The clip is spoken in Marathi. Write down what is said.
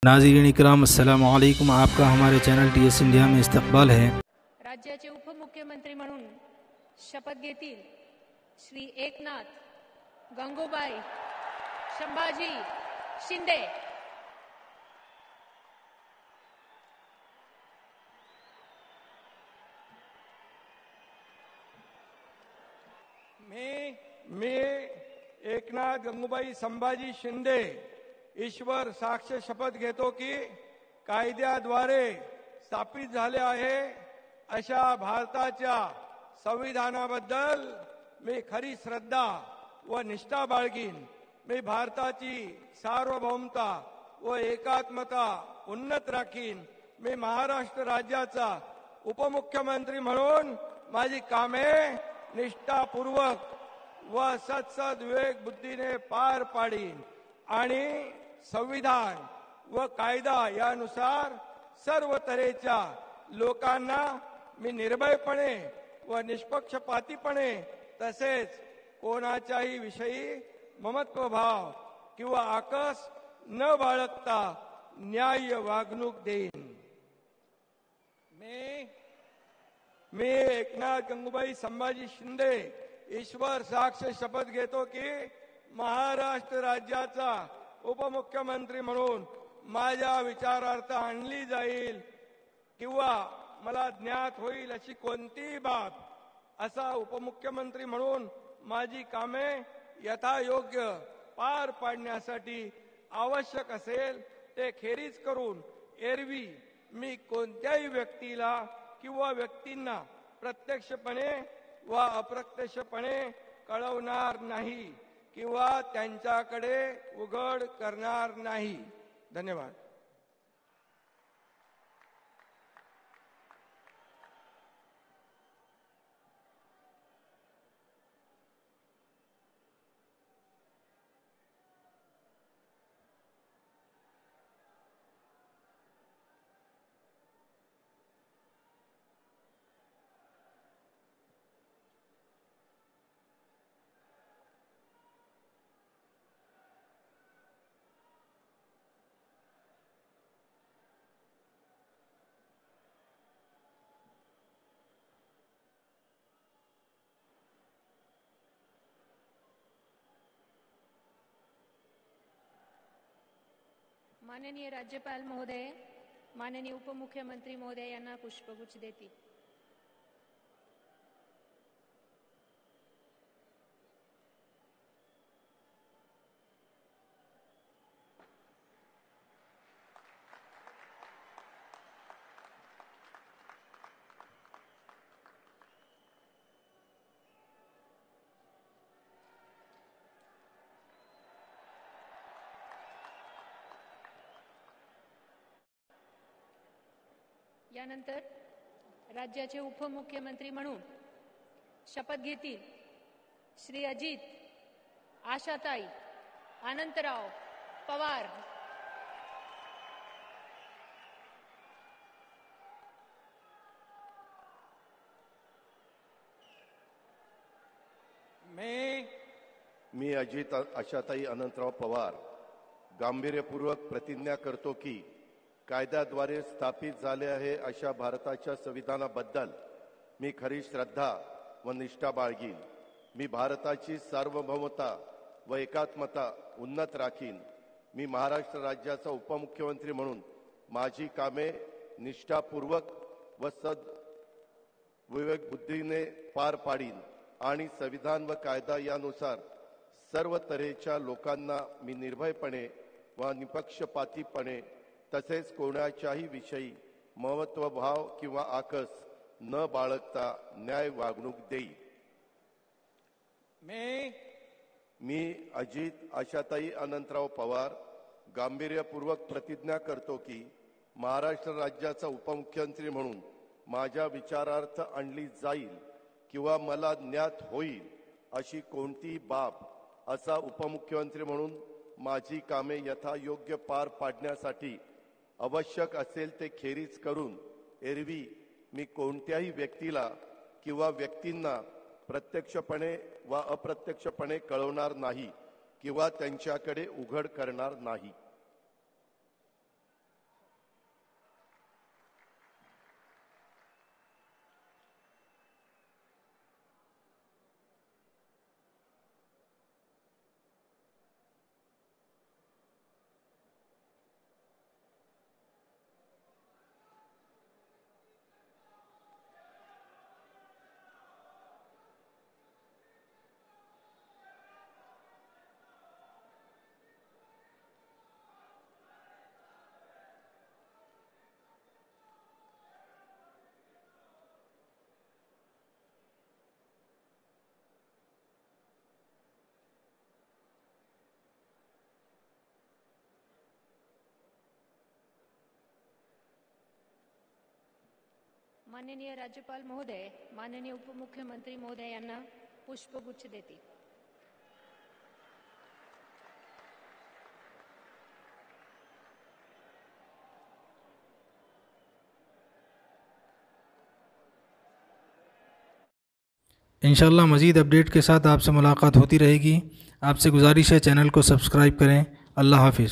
नाज़रीन इकराम अस्सलाम वालेकुम। आपका हमारे चैनल TS इंडिया में इस्तकबाल है। राज्याचे उपमुख्यमंत्री म्हणून शपथ घेतील श्री एकनाथ गंगूबाई संभाजी शिंदे। मी एकनाथ गंगूबाई संभाजी शिंदे ईश्वर साक्ष शपथ घेतो की कायद्याद्वारे स्थापित झाले आहे अशा भारताच्या संविधानाबद्दल मी खरी श्रद्धा व निष्ठा बाळगीन। मी भारताची सार्वभौमता व एकात्मता उन्नत राखीन। मी महाराष्ट्र राज्याचा उपमुख्यमंत्री म्हणून माझी कामे निष्ठापूर्वक व सत्सद विवेक बुद्धीने पार पाडीन आणि संविधान व कायदा यानुसार सर्व तऱ्हेच्या लोकांना मी निर्भयपणे व निष्पक्षपातीपणे तसेच कोणाच्याही विषयी ममत्वभाव किंवा आकस न बाळगता न्याय्य वागणूक देईन। मी एकनाथ गंगूबाई संभाजी शिंदे ईश्वर साक्ष शपथ घेतो की महाराष्ट्र राज्याचा उपमुख्यमंत्री म्हणून माझ्या विचारार्थ आणली जाईल किंवा मला ज्ञात होईल अशी कोणतीही बाब असा उपमुख्यमंत्री म्हणून माझी कामे यथायोग्य पार पाडण्यासाठी आवश्यक असेल ते खेरीज करून एरवी मी कोणत्याही व्यक्तीला किंवा व्यक्तींना प्रत्यक्षपणे व अप्रत्यक्षपणे कळवणार नाही किंवा त्यांच्याकडे उघड करणार नाही। धन्यवाद। माननीय राज्यपाल महोदय, माननीय उपमुख्यमंत्री महोदय यांना पुष्पगुच्छ देतील। यानंतर राज्याचे उपमुख्यमंत्री म्हणून शपथ घेतील श्री अजित आशाताई अनंतराव पवार। मी अजित आशाताई अनंतराव पवार गांभीर्यपूर्वक प्रतिज्ञा करतो की कायद्याद्वारे स्थापित झाले आहे अशा भारताच्या संविधानाबद्दल मी खरी श्रद्धा व निष्ठा बाळगीन। मी भारताची सार्वभौमता व एकात्मता उन्नत राखीन। मी महाराष्ट्र राज्याचा उपमुख्यमंत्री म्हणून माझी कामे निष्ठापूर्वक व विवेक बुद्धीने पार पाडीन आणि संविधान व कायदा यानुसार सर्व तऱ्हेच्या लोकांना मी निर्भयपणे व निपक्षपातीपणे तसेच कोणाच्याही विषयी महत्वभाव किंवा आकस न बाळगता न्याय वागणूक देईल। मी अजित आशाताई अनंतराव पवार गांभीर्यपूर्वक प्रतिज्ञा करतो की महाराष्ट्र राज्याचा उपमुख्यमंत्री म्हणून माझ्या विचारार्थ आणली जाईल किंवा मला ज्ञात होईल अशी कोणतीही बाब असा उपमुख्यमंत्री म्हणून माझी कामे यथायोग्य पार पाडण्यासाठी आवश्यक असेल ते खेरीज करून एरवी मी कोणत्याही व्यक्तीला किंवा व्यक्तींना प्रत्यक्षपणे व अप्रत्यक्षपणे कळवणार नाही किंवा त्यांच्याकडे उघड करणार नाही। माननीय राज्यपाल महोदय, माननीय उपमुख्यमंत्री महोदय यांना पुष्पगुच्छ देते. इंशाल्लाह मज़ीद अपडेट के साथ आपसे मुलाकात होती रहेगी. आपसे गुजारिश है चैनल को सब्सक्राइब करें. अल्लाह हाफिज़.